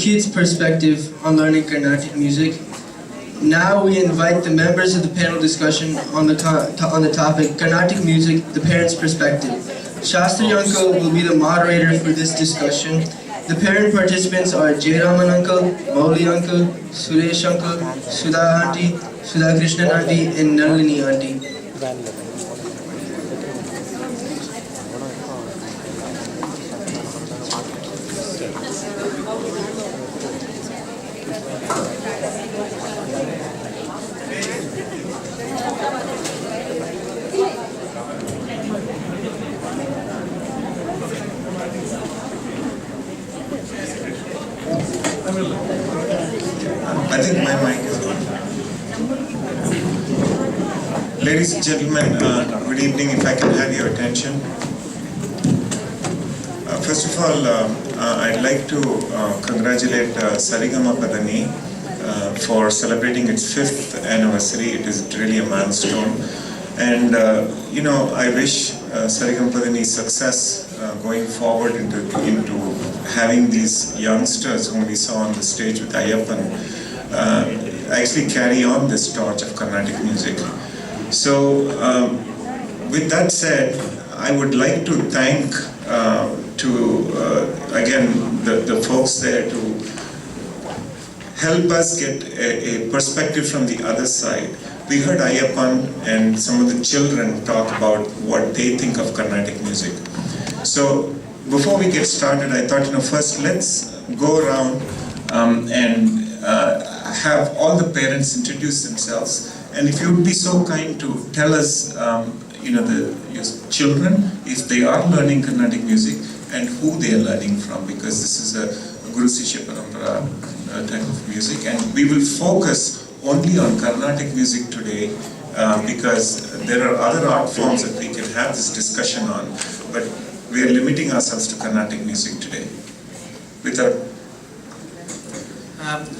kids' perspective on learning Carnatic music. Now we invite the members of the panel discussion on the topic Carnatic music, the parents' perspective. Sastri uncle will be the moderator for this discussion. The parent participants are Jayaraman uncle, Mouli uncle, Suresh uncle, Sudha auntie, Sudha Krishnan auntie, and Nalini auntie. I think my mic is on. Ladies and gentlemen, good evening. If I can have your attention. First of all, I'd like to congratulate SRGMPDN for celebrating its 5th anniversary. It is really a milestone. And, I wish SRGMPDN success going forward into having these youngsters whom we saw on the stage with Ayyappan actually carry on this torch of Carnatic music. So, with that said, I would like to thank again the folks there to help us get a perspective from the other side. We heard Ayyappan and some of the children talk about what they think of Carnatic music. So before we get started, I thought, first let's go around and have all the parents introduce themselves. And if you would be so kind to tell us, your children, if they are learning Carnatic music and who they are learning from, because this is a Guru Sishya Parampara type of music, and we will focus only on Carnatic music today because there are other art forms that we can have this discussion on, but we are limiting ourselves to Carnatic music today.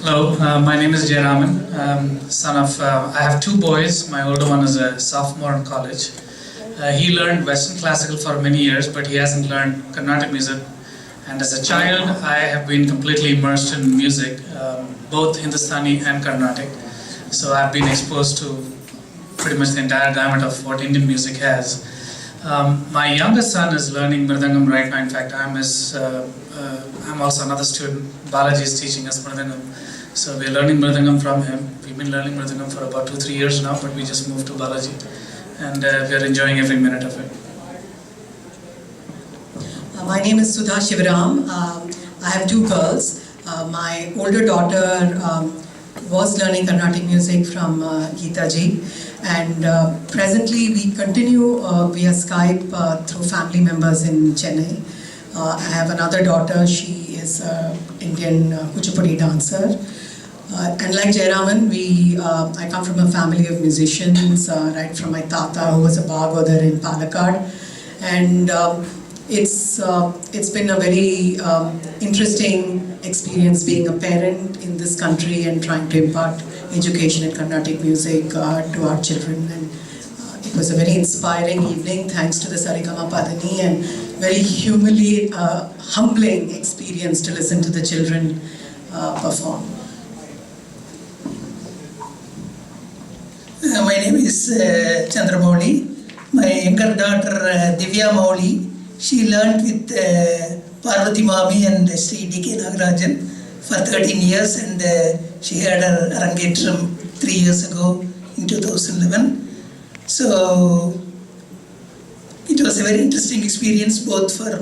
Hello, my name is Jayaraman, son of, I have 2 boys. My older one is a sophomore in college. He learned Western classical for many years, but he hasn't learned Carnatic music. And as a child, I have been completely immersed in music, both Hindustani and Carnatic. So I've been exposed to pretty much the entire gamut of what Indian music has. My youngest son is learning Mridangam right now. In fact, I'm also another student. Balaji is teaching us Mridangam. So we're learning Mridangam from him. We've been learning Mridangam for about 2-3 years now, but we just moved to Balaji. And we're enjoying every minute of it. My name is Sudha Shivaram. I have 2 girls. My older daughter was learning Carnatic music from Geeta ji, and presently we continue via Skype through family members in Chennai. I have another daughter. She is an Indian Kuchipudi dancer. And like Jayaraman, I come from a family of musicians, right from my tata, who was a Bhagwadar in Palakkad. And it's been a very interesting experience being a parent in this country and trying to impart education in Carnatic music to our children. And it was a very inspiring evening, thanks to the SRGMPDN, and very humbling experience to listen to the children perform. My name is Chandramouli. My younger daughter Divya Mouli, she learned with Parvati Mami and Sri D.K. Nagarajan for 13 years, and she had her Arangetram 3 years ago in 2011. So it was a very interesting experience both for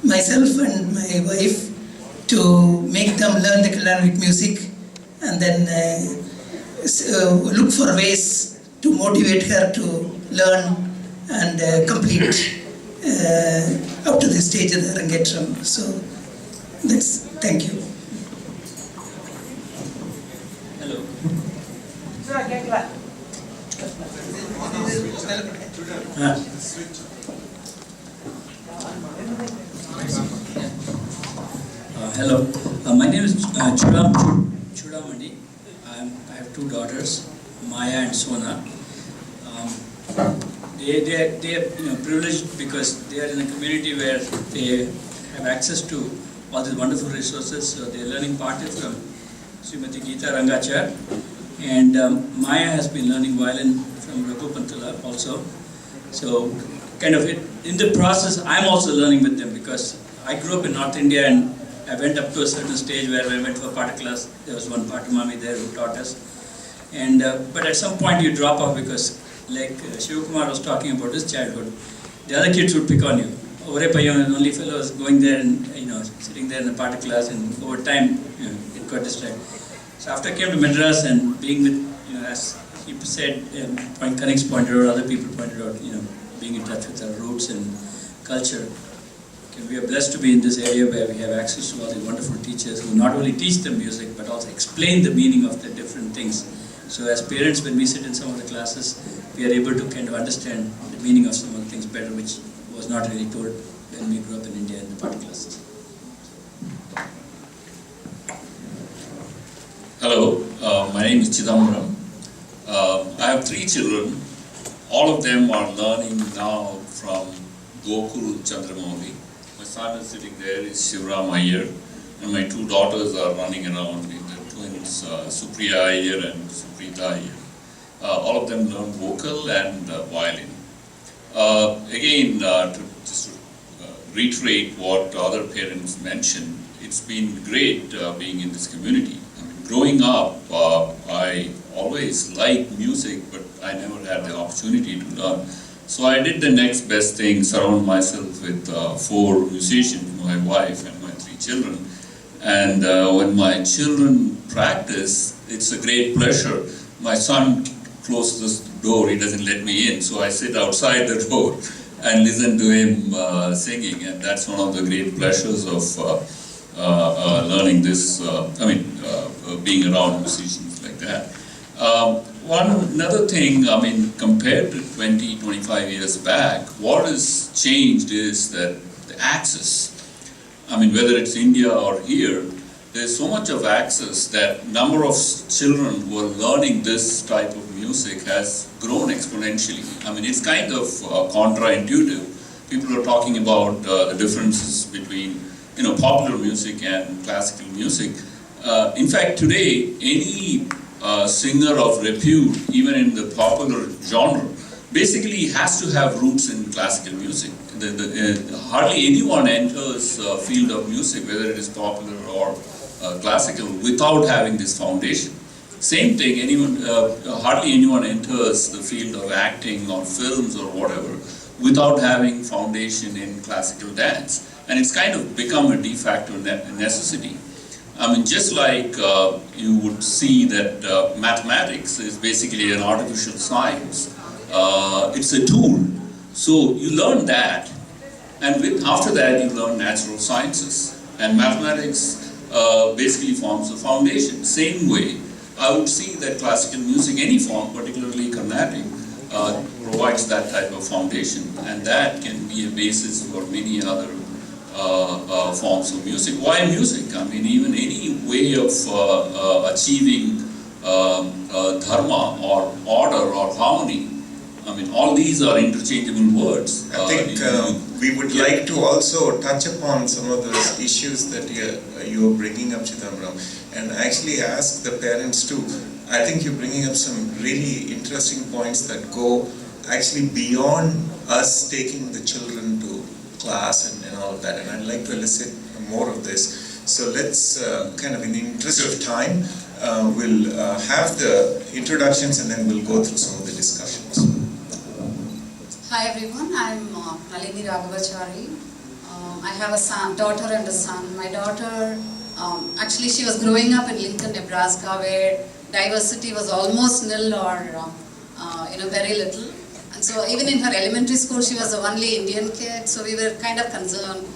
myself and my wife to make them learn the Carnatic music, and then look for ways to motivate her to learn and complete up to the stage of the Arangetram. So thank you. Hello. Hello. My name is Chuda. I have 2 daughters, Maya and Sona. They are privileged because they are in a community where they have access to all these wonderful resources. So they're learning partly from Srimati Geeta Rangachar, and Maya has been learning violin from Raghu Pantala also. So kind of in the process, I'm also learning with them, because I grew up in North India and I went up to a certain stage where I went to a party class. There was one party mami there who taught us. And but at some point you drop off, because like Shivakumar was talking about his childhood, the other kids would pick on you. Ore Payan, only fellow was going there and sitting there in the party class, and over time it got distracted. So after I came to Madras and being with, as he said, Point Connects pointed out, other people pointed out, being in touch with our roots and culture. We are blessed to be in this area where we have access to all these wonderful teachers who not only teach the music but also explain the meaning of the different things. So as parents, when we sit in some of the classes, we are able to kind of understand the meaning of some of the things better, which was not really told when we grew up in India in the party classes. Hello, my name is Chidambaram. I have 3 children. All of them are learning now from Gokul Chandramouli. My son is sitting there, is Suresh Iyer, and my 2 daughters are running around with the twins, Supriya Iyer and Suprita Iyer. All of them learn vocal and violin. Again, to reiterate what other parents mentioned, it's been great being in this community. I mean, growing up, I always liked music, but I never had the opportunity to learn. So I did the next best thing, surround myself with 4 musicians, my wife and my 3 children. And when my children practice, it's a great pleasure. My son closes the door, he doesn't let me in, so I sit outside the door and listen to him singing, and that's one of the great pleasures of learning this, being around musicians like that. Another thing, compared to 20-25 years back, what has changed is that the access, whether it's India or here, there's so much of access that number of children who are learning this type of music has grown exponentially. It's kind of contra-intuitive. People are talking about the differences between popular music and classical music. In fact, today, any singer of repute, even in the popular genre, basically has to have roots in classical music. Hardly anyone enters the field of music, whether it is popular or classical, without having this foundation. Same thing, hardly anyone enters the field of acting or films or whatever without having foundation in classical dance. And it's kind of become a de facto necessity. Just like you would see that mathematics is basically an artificial science. It's a tool. So you learn that, and after that you learn natural sciences. And mathematics basically forms the foundation. Same way, I would see that classical music, any form, particularly Carnatic, provides that type of foundation. And that can be a basis for many other forms of music. Why music? Even any way of achieving dharma or order or harmony. All these are interchangeable words. I think we would like to also touch upon some of those issues that you are bringing up, Chidambaram, and actually ask the parents too. I think you're bringing up some really interesting points that go actually beyond us taking the children to class and all of that, and I'd like to elicit more of this. So let's in the interest of time, we'll have the introductions and then we'll go through some of the discussions. Hi everyone, I'm Nalini Ragavachary. I have a daughter and a son. My daughter, actually she was growing up in Lincoln, Nebraska, where diversity was almost nil or very little. And so even in her elementary school, she was the only Indian kid, so we were kind of concerned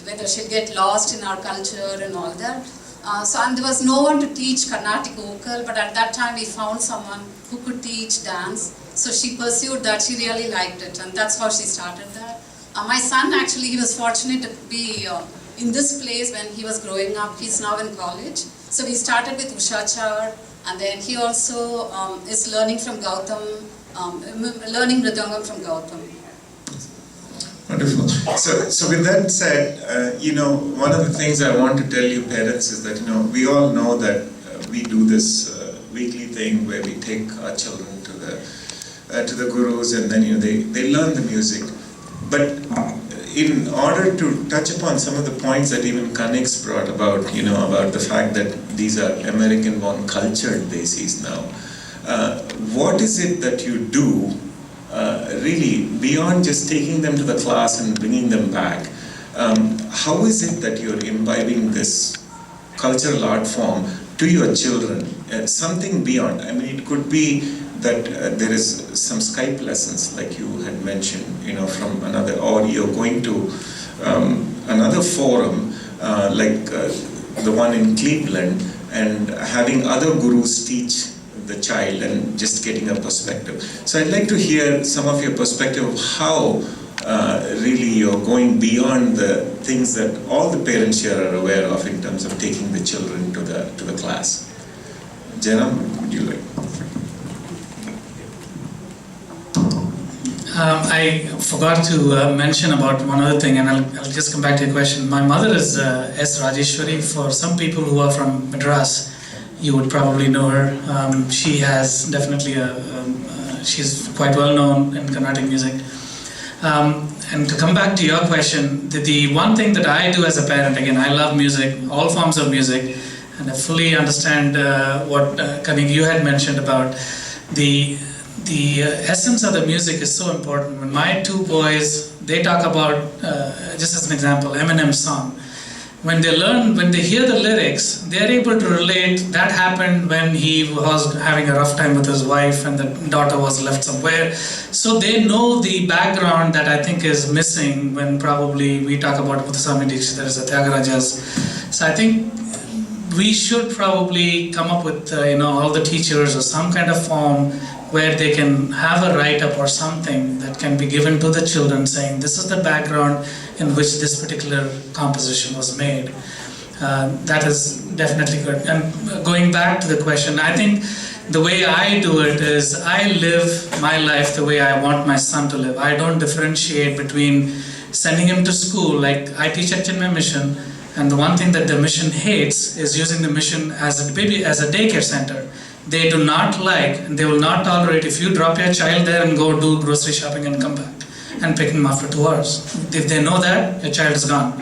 whether she'd get lost in our culture and all that. And there was no one to teach Carnatic vocal, but at that time we found someone who could teach dance. So she pursued that, she really liked it, and that's how she started that. My son, actually, he was fortunate to be in this place when he was growing up. He's now in college. So we started with Ushachar, and then he also is learning from Gautam, learning Mridangam from Gautam. Wonderful. So with that said, one of the things I want to tell you parents is that, we all know that we do this weekly thing where we take our children to the gurus, and then, they learn the music. But in order to touch upon some of the points that even Kanix brought about, about the fact that these are American-born cultured desis now, what is it that you do really beyond just taking them to the class and bringing them back? How is it that you're imbibing this cultural art form to your children? Something beyond. I mean, it could be that there is some Skype lessons, like you had mentioned, from another, or you're going to another forum, like the one in Cleveland, and having other gurus teach the child and just getting a perspective. So I'd like to hear some of your perspective of how really you're going beyond the things that all the parents here are aware of in terms of taking the children to the class. Jayaraman, would you like? I forgot to mention about one other thing, and I'll just come back to your question. My mother is S. Rajeshwari. For some people who are from Madras, you would probably know her. She has definitely she's quite well known in Carnatic music. And to come back to your question, the one thing that I do as a parent, again, I love music, all forms of music, and I fully understand what Kanik, you had mentioned about the essence of the music is so important. When my two boys, they talk about, just as an example, Eminem's song. When they hear the lyrics, they're able to relate. That happened when he was having a rough time with his wife and the daughter was left somewhere. So they know the background that I think is missing when probably we talk about Muthuswami Dikshit, there is a Tyagarajas. So I think we should probably come up with all the teachers or some kind of form where they can have a write-up or something that can be given to the children saying this is the background in which this particular composition was made. That is definitely good. And going back to the question, I think the way I do it is I live my life the way I want my son to live. I don't differentiate between sending him to school, like I teach at Chinmay Mission, and the one thing that the mission hates is using the mission as a daycare center. They do not like, and they will not tolerate if you drop your child there and go do grocery shopping and come back and pick him after 2 hours. If they know that, your child is gone.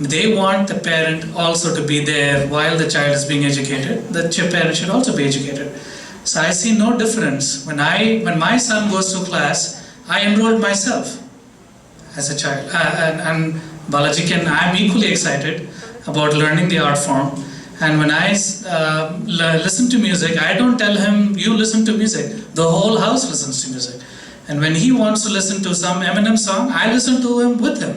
They want the parent also to be there while the child is being educated. The parent should also be educated. So I see no difference. When my son goes to class, I enrolled myself as a child. And Balaji I'm equally excited about learning the art form. And when I listen to music, I don't tell him, you listen to music. The whole house listens to music. And when he wants to listen to some Eminem song, I listen to him with him.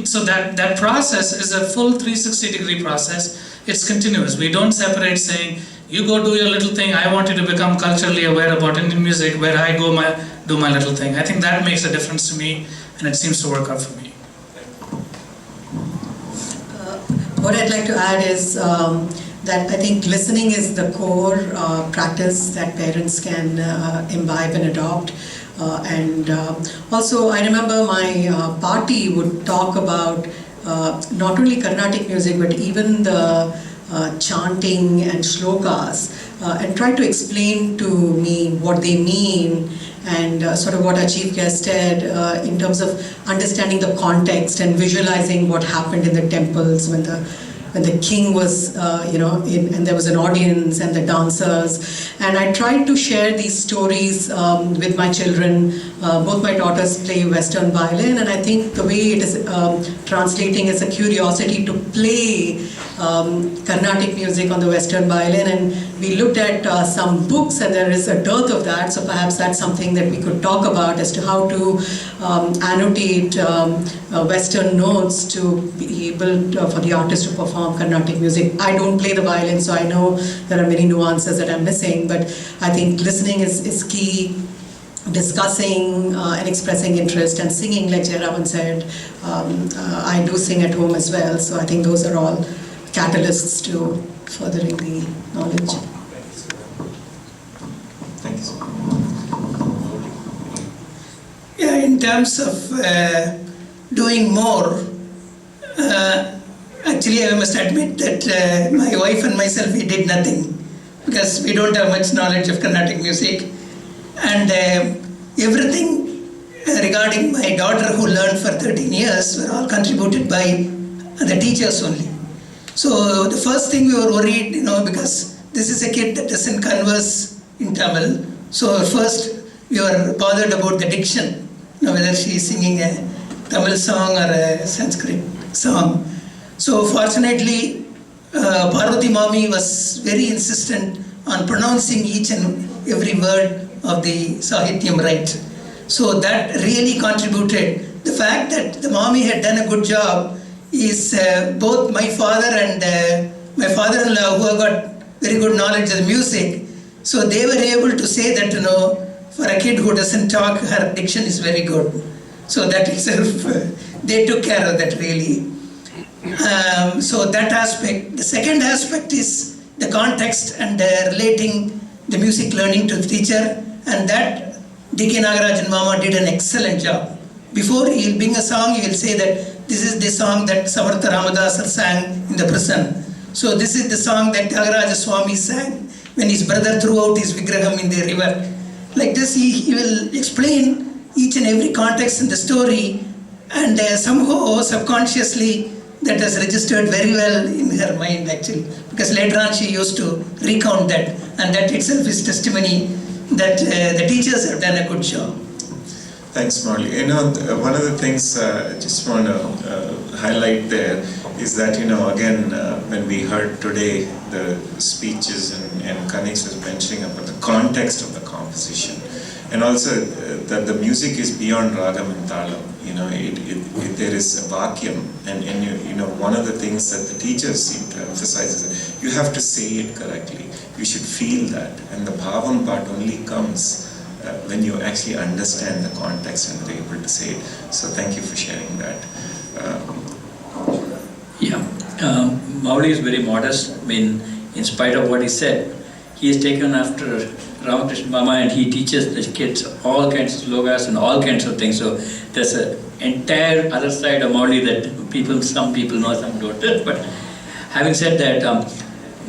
So that process is a full 360-degree process. It's continuous. We don't separate saying, you go do your little thing, I want you to become culturally aware about Indian music, where I go do my little thing. I think that makes a difference to me, and it seems to work out for me. What I'd like to add is that I think listening is the core practice that parents can imbibe and adopt. And also, I remember my party would talk about not only Carnatic music, but even the chanting and shlokas, and try to explain to me what they mean, and sort of what our chief guest said in terms of understanding the context and visualizing what happened in the temples when the king was, and there was an audience and the dancers. And I tried to share these stories with my children. Both my daughters play Western violin, and I think the way it is translating is a curiosity to play Carnatic music on the Western violin. And we looked at some books, and there is a dearth of that, so perhaps that's something that we could talk about as to how to annotate Western notes to be able for the artist to perform Carnatic music. I don't play the violin, so I know there are many nuances that I'm missing, but I think listening is key. Discussing and expressing interest, and singing, like Jayaraman said. I do sing at home as well, so I think those are all catalysts to furthering the knowledge. Thanks. Yeah, in terms of doing more, actually I must admit that my wife and myself, we did nothing because we don't have much knowledge of Carnatic music, and everything regarding my daughter who learned for 13 years were all contributed by the teachers only. So the first thing we were worried, because this is a kid that doesn't converse in Tamil. So first we were bothered about the diction, whether she is singing a Tamil song or a Sanskrit song. So fortunately, Parvati Mami was very insistent on pronouncing each and every word of the Sahityam right. So that really contributed. The fact that the Mami had done a good job is both my father and my father-in-law, who have got very good knowledge of the music, so they were able to say that, for a kid who doesn't talk, her diction is very good. So that itself, they took care of that really. So that aspect. The second aspect is the context and relating the music learning to the teacher, and that D.K. Nagarajan Mama did an excellent job. Before he will bring a song, he will say that this is the song that Samartha Ramadasar sang in the prison. So this is the song that Tyagaraja Swami sang when his brother threw out his vigraham in the river. Like this, he will explain each and every context in the story, and somehow subconsciously that has registered very well in her mind actually, because later on she used to recount that, and that itself is testimony that the teachers have done a good job. Thanks, Marley. One of the things I just want to highlight there is that, again, when we heard today the speeches and Kanix was mentioning about the context of the composition, and also that the music is beyond ragam and talam. There is a vakyam, and one of the things that the teachers seem to emphasize is that you have to say it correctly. You should feel that, and the bhavam part only comes when you actually understand the context and are able to say it. So thank you for sharing that. Mauli is very modest. In spite of what he said, he has taken after Ramakrishna Mama, and he teaches the kids all kinds of slogas and all kinds of things. So there's an entire other side of Mauli that some people know, some don't. But having said that,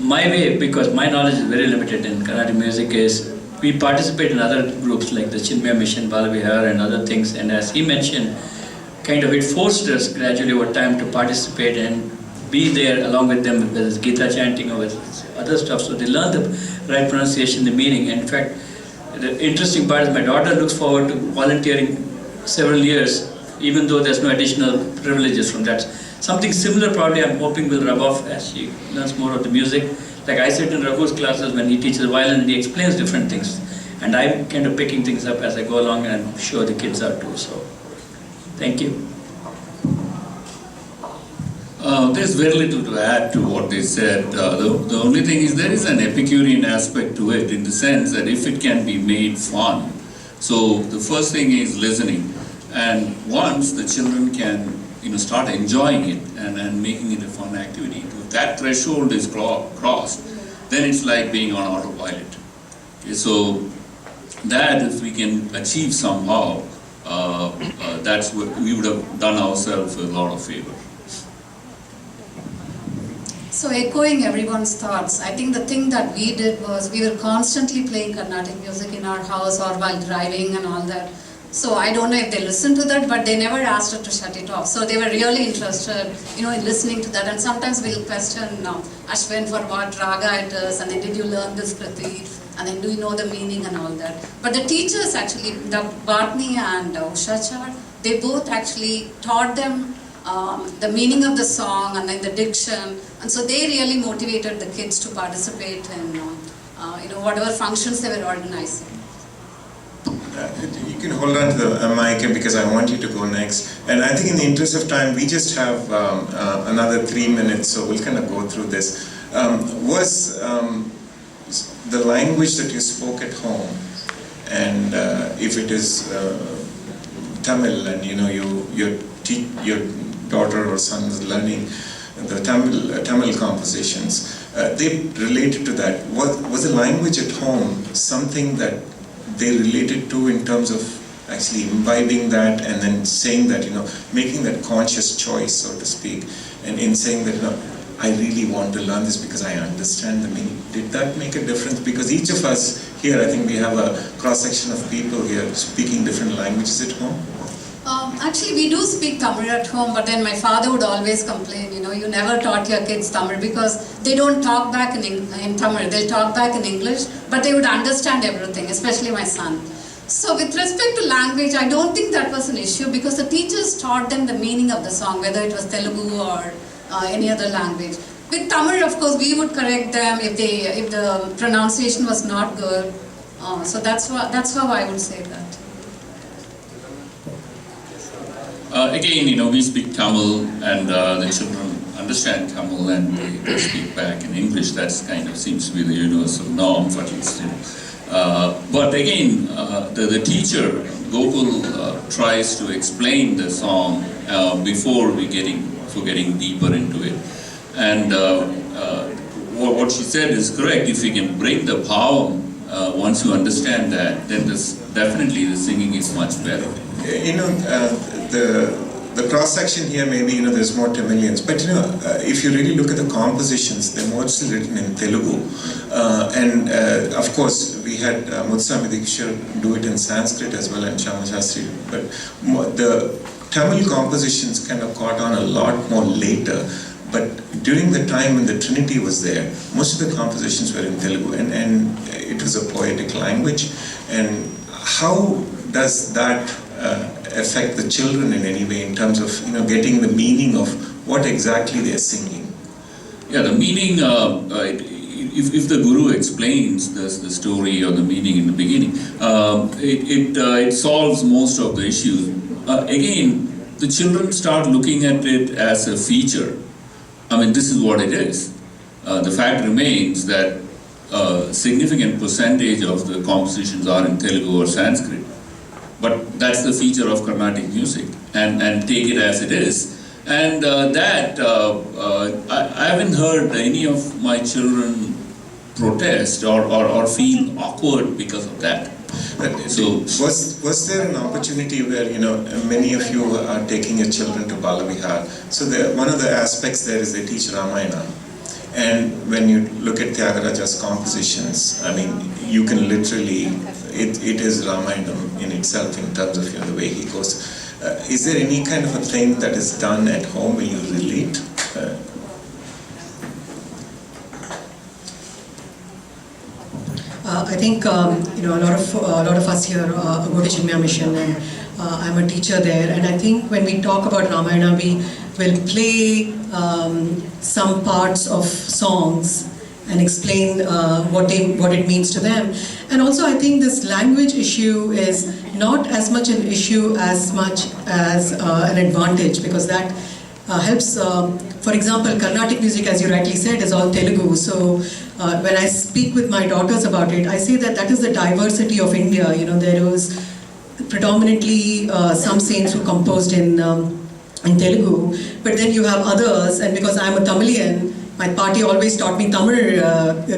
my way, because my knowledge is very limited in Carnatic music, is we participate in other groups like the Chinmaya Mission, Balavihar and other things, and as he mentioned, it forced us gradually over time to participate and be there along with them, whether it's Gita chanting or with other stuff, so they learn the right pronunciation, the meaning. And in fact, the interesting part is my daughter looks forward to volunteering several years, even though there's no additional privileges from that. Something similar probably I'm hoping will rub off as she learns more of the music. Like I sit in Raghu's classes when he teaches the violin and he explains different things. And I'm kind of picking things up as I go along, and I'm sure the kids are too. So, thank you. There's very little to add to what they said. The only thing is there is an Epicurean aspect to it, in the sense that if it can be made fun. So the first thing is listening. And once the children can start enjoying it and making it a fun activity, if that threshold is crossed, then it's like being on autopilot. Okay, so that if we can achieve somehow, that's what we would have done ourselves a lot of favor. So echoing everyone's thoughts, I think the thing that we did was we were constantly playing Carnatic music in our house or while driving and all that. So I don't know if they listened to that, but they never asked us to shut it off. So they were really interested, in listening to that. And sometimes we'll question Ashwin for what raga it is, and then did you learn this kriti, and then do you know the meaning and all that. But the teachers actually, the Bhatni and Ushachar, they both actually taught them the meaning of the song and then the diction, and so they really motivated the kids to participate in whatever functions they were organizing. You can hold on to the mic because I want you to go next. And I think in the interest of time, we just have another 3 minutes, so we'll kind of go through this. Was the language that you spoke at home, and if it is Tamil, and your daughter or son is learning the Tamil compositions, they related to that. Was the language at home something that they related to in terms of actually imbibing that and then saying that, making that conscious choice, so to speak, and in saying that, I really want to learn this because I understand the meaning. Did that make a difference? Because each of us here, I think we have a cross-section of people here speaking different languages at home. Actually, we do speak Tamil at home, but then my father would always complain, you never taught your kids Tamil because they don't talk back in Tamil. They'll talk back in English, but they would understand everything, especially my son. So with respect to language, I don't think that was an issue because the teachers taught them the meaning of the song, whether it was Telugu or any other language. With Tamil, of course, we would correct them if the pronunciation was not good. So that's how I would say that. Again, we speak Tamil and the children understand Tamil and they speak back in English. That's kind of seems to be the universal norm for at least. But again, the teacher, Gokul, tries to explain the song before getting deeper into it. And what she said is correct. If you can bring the poem, once you understand that, then definitely the singing is much better. The cross-section here, maybe, there's more Tamilians, but if you really look at the compositions, they're mostly written in Telugu. And of course, we had Muthuswami Dikshit do it in Sanskrit as well, and Bhima Sastri, but the Tamil compositions kind of caught on a lot more later. But during the time when the Trinity was there, most of the compositions were in Telugu, and it was a poetic language. And how does that affect the children in any way in terms of getting the meaning of what exactly they are singing? Yeah, the meaning. If the guru explains the story or the meaning in the beginning, it solves most of the issues. Again, the children start looking at it as a feature. I mean, this is what it is. The fact remains that a significant percentage of the compositions are in Telugu or Sanskrit. But that's the feature of Carnatic music, and take it as it is. And I haven't heard any of my children protest or feel awkward because of that. So was there an opportunity where many of you are taking your children to Balavihar? So one of the aspects there is they teach Ramayana, and when you look at Tyagaraja's compositions, I mean, you can literally it is Ramayana in itself in terms of the way he goes. Is there any kind of a thing that is done at home where you relate? I think a lot of us here go to Chinmaya Mission, and I'm a teacher there. And I think when we talk about Ramayana, we will play some parts of songs and explain what it means to them. And also, I think this language issue is not as much an issue as much as an advantage, because that helps. For example, Carnatic music, as you rightly said, is all Telugu. So when I speak with my daughters about it, I say that is the diversity of India. There was predominantly some saints who composed in Telugu, but then you have others, and because I'm a Tamilian, my party always taught me Tamil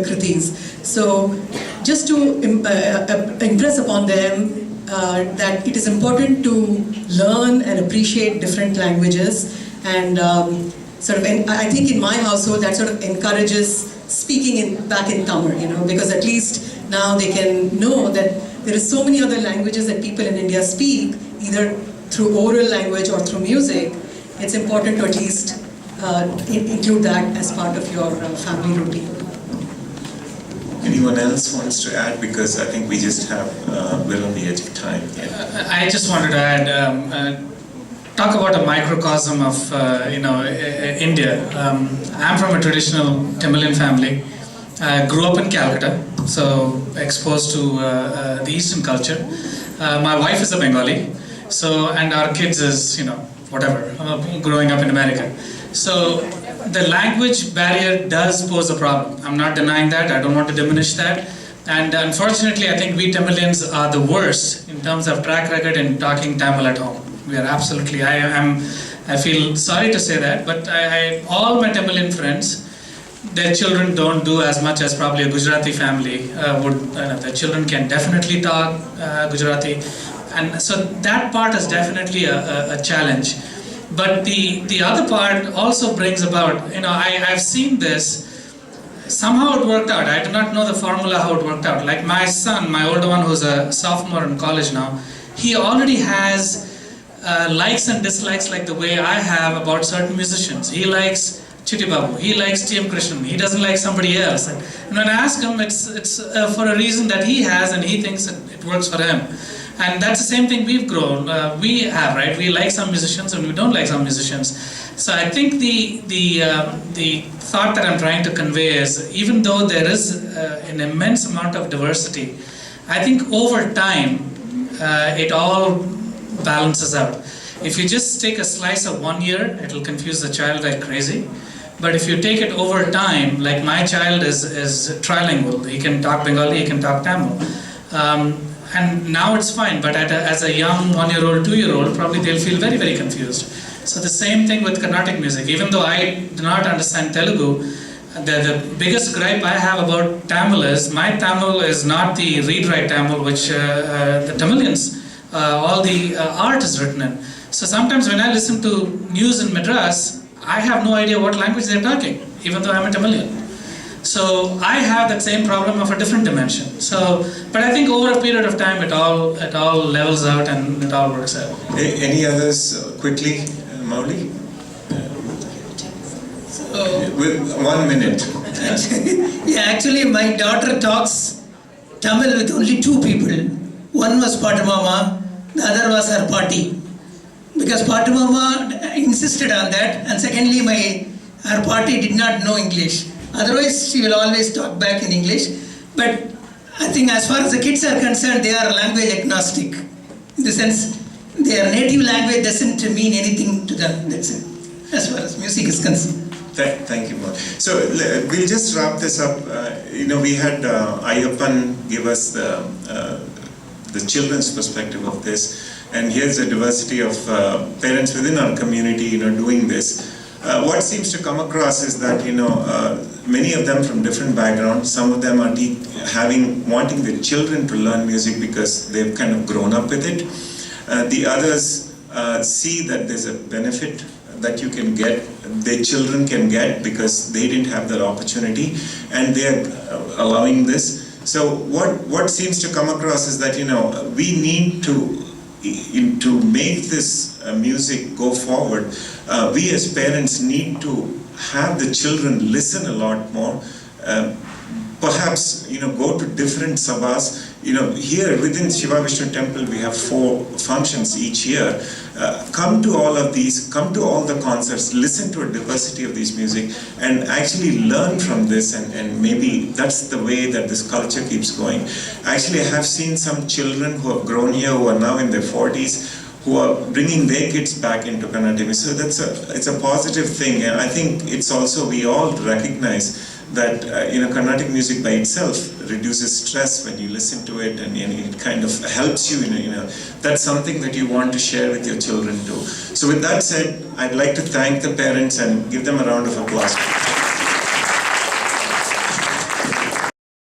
kritis. So just to impress upon them that it is important to learn and appreciate different languages, and I think in my household that sort of encourages speaking back in Tamil, because at least now they can know that there is so many other languages that people in India speak, either through oral language or through music. It's important to at least include that as part of your family routine. Anyone else wants to add? Because I think we just have, we're on the edge of time. Yeah. I just wanted to add, talk about a microcosm of India. I'm from a traditional Tamilian family. I grew up in Calcutta, so exposed to the Eastern culture. My wife is a Bengali, and our kids is growing up in America. So the language barrier does pose a problem. I'm not denying that. I don't want to diminish that. And unfortunately, I think we Tamilians are the worst in terms of track record in talking Tamil at home. We are absolutely. I feel sorry to say that, but all my Tamilian friends, their children don't do as much as probably a Gujarati family would. Their children can definitely talk Gujarati. And so that part is definitely a challenge. But the other part also brings about, I've seen this. Somehow it worked out. I do not know the formula how it worked out. Like my son, my older one who's a sophomore in college now, he already has likes and dislikes like the way I have about certain musicians. He likes Chitty Babu, he likes T.M. Krishnan, he doesn't like somebody else. And when I ask him, it's for a reason that he has and he thinks it works for him. And that's the same thing we've grown. We have, right? We like some musicians and we don't like some musicians. So I think the thought that I'm trying to convey is, even though there is an immense amount of diversity, I think over time it all balances out. If you just take a slice of 1 year, it will confuse the child like crazy. But if you take it over time, like my child is trilingual, he can talk Bengali, he can talk Tamil. And now it's fine, but as a young 1-year-old, 2-year-old, probably they'll feel very, very confused. So the same thing with Carnatic music. Even though I do not understand Telugu, the biggest gripe I have about Tamil is, my Tamil is not the read-write Tamil, which the Tamilians, all the art is written in. So sometimes when I listen to news in Madras, I have no idea what language they're talking, even though I'm a Tamilian. So I have that same problem of a different dimension. So, but I think over a period of time, it all levels out and it all works out. Any others quickly, Mauli? With 1 minute. Yeah, actually, my daughter talks Tamil with only 2 people. One was Patumama, the other was her party. Because Patumama insisted on that, and secondly, her party did not know English. Otherwise, she will always talk back in English. But I think as far as the kids are concerned, they are language agnostic. In the sense, their native language doesn't mean anything to them. That's it, as far as music is concerned. Thank you, Mauli. So we'll just wrap this up. We had Ayyappan give us the children's perspective of this. And here's a diversity of parents within our community, doing this. What seems to come across is that, many of them from different backgrounds, some of them are wanting their children to learn music because they've kind of grown up with it. The others see that there's a benefit that you can get, their children can get because they didn't have that opportunity, and they're allowing this. So what seems to come across is that, we need to make this music go forward, we as parents need to have the children listen a lot more. Perhaps, go to different sabhas. Here within Shiva Vishnu Temple, we have 4 functions each year. Come to all of these, come to all the concerts, listen to a diversity of these music, and actually learn from this, and maybe that's the way that this culture keeps going. Actually, I have seen some children who have grown here, who are now in their 40s, who are bringing their kids back into Carnatic music. So it's a positive thing, and I think it's also, we all recognize that Carnatic music by itself reduces stress when you listen to it, and it kind of helps you. That's something that you want to share with your children too. So with that said, I'd like to thank the parents and give them a round of applause.